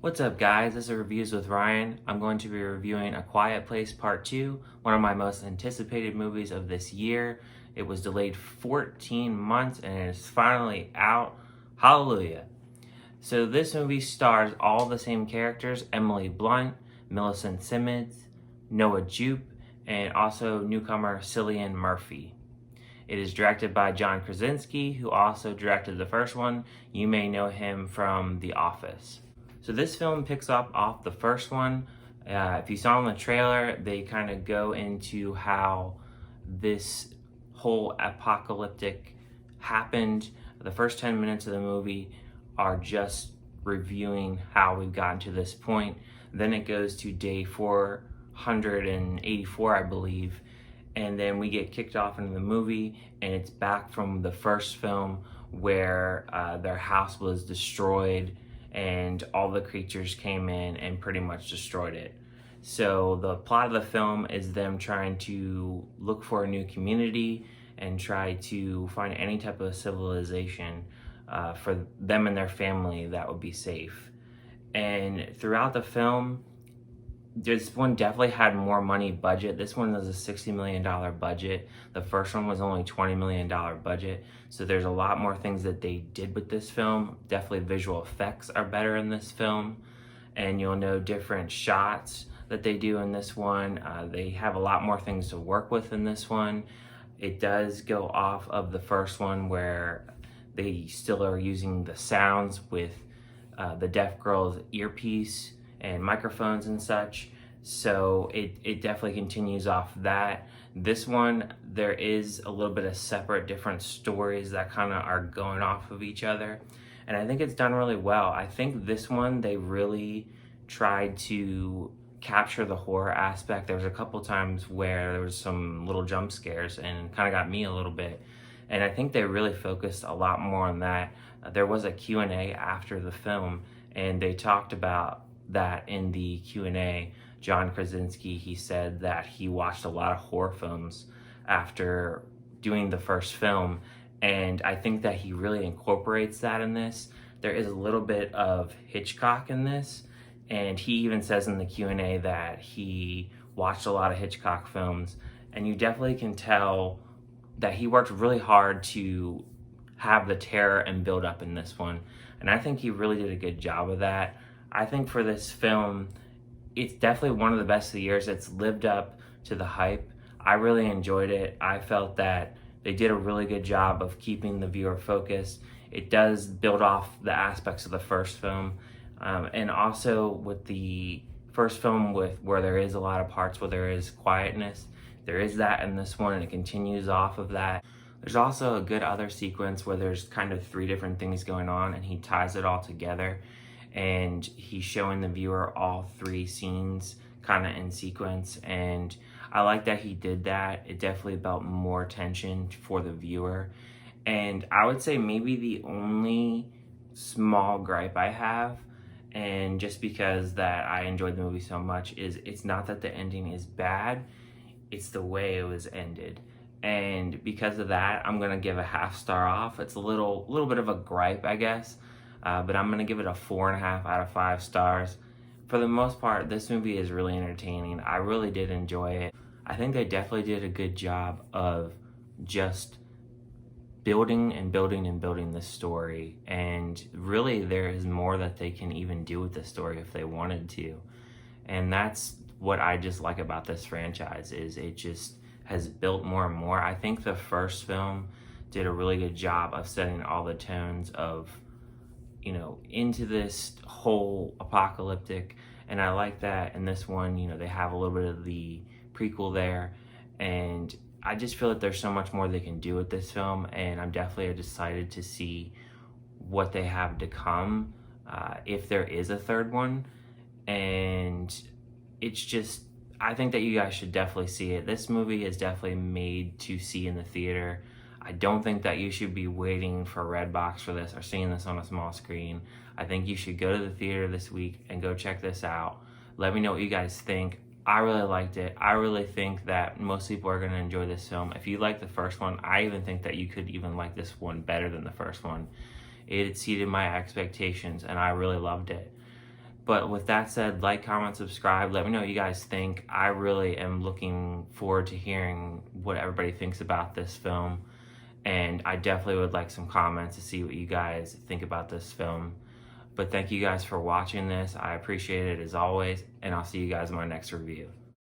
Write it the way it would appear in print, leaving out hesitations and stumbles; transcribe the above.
What's up, guys? This is Reviews with Ryan. I'm going to be reviewing A Quiet Place Part 2, one of my most anticipated movies of this year. It was delayed 14 months and it is finally out. Hallelujah. So this movie stars all the same characters: Emily Blunt, Millicent Simmons, Noah Jupe, and also newcomer Cillian Murphy. It is directed by John Krasinski, who also directed the first one. You may know him from The Office. So this film picks up off the first one. If you saw in the trailer, they kind of go into how this whole apocalyptic happened. The first 10 minutes of the movie are just reviewing how we've gotten to this point. Then it goes to day 484, I believe, and then we get kicked off into the movie, and it's back from the first film where their house was destroyed and all the creatures came in and pretty much destroyed it. So the plot of the film is them trying to look for a new community and try to find any type of civilization for them and their family that would be safe. And throughout the film, this one definitely had more money budget. This one was a $60 million budget. The first one was only $20 million budget. So there's a lot more things that they did with this film. Definitely visual effects are better in this film. And you'll know different shots that they do in this one. They have a lot more things to work with in this one. It does go off of the first one where they still are using the sounds with the deaf girl's earpiece and microphones and such. So it definitely continues off that. This one, there is a little bit of separate different stories that kind of are going off of each other. And I think it's done really well. I think this one, they really tried to capture the horror aspect. There was a couple times where there was some little jump scares and kind of got me a little bit. And I think they really focused a lot more on that. There was a Q&A after the film, and they talked about that in the Q&A. John Krasinski, he said that he watched a lot of horror films after doing the first film, and I think that he really incorporates that in this. There is a little bit of Hitchcock in this, and he even says in the Q&A that he watched a lot of Hitchcock films, and you definitely can tell that he worked really hard to have the terror and build up in this one, and I think he really did a good job of that. I think for this film, it's definitely one of the best of the years. It's lived up to the hype. I really enjoyed it. I felt that they did a really good job of keeping the viewer focused. It does build off the aspects of the first film. And also with the first film, where there is a lot of parts where there is quietness, there is that in this one, and it continues off of that. There's also a good other sequence where there's kind of three different things going on, and he ties it all together. And he's showing the viewer all three scenes kind of in sequence, and I like that he did that. It definitely built more tension for the viewer. And I would say maybe the only small gripe I have, and just because that I enjoyed the movie so much, is it's not that the ending is bad, it's the way it was ended. And because of that, I'm gonna give a half star off. It's a little bit of a gripe, I guess. But I'm gonna give it a 4.5 out of 5 stars. For the most part, this movie is really entertaining. I really did enjoy it. I think they definitely did a good job of just building and building and building this story. And really, there is more that they can even do with this story if they wanted to. And that's what I just like about this franchise, is it just has built more and more. I think the first film did a really good job of setting all the tones of, into this whole apocalyptic, and I like that in this one. They have a little bit of the prequel there, and I just feel that there's so much more they can do with this film, and I'm definitely excited to see what they have to come, if there is a third one. And it's just, I think that you guys should definitely see it. This movie is definitely made to see in the theater. I don't think that you should be waiting for Redbox for this or seeing this on a small screen. I think you should go to the theater this week and go check this out. Let me know what you guys think. I really liked it. I really think that most people are going to enjoy this film. If you like the first one, I even think that you could even like this one better than the first one. It exceeded my expectations, and I really loved it. But with that said, like, comment, subscribe. Let me know what you guys think. I really am looking forward to hearing what everybody thinks about this film. And I definitely would like some comments to see what you guys think about this film. But thank you guys for watching this. I appreciate it as always. And I'll see you guys in my next review.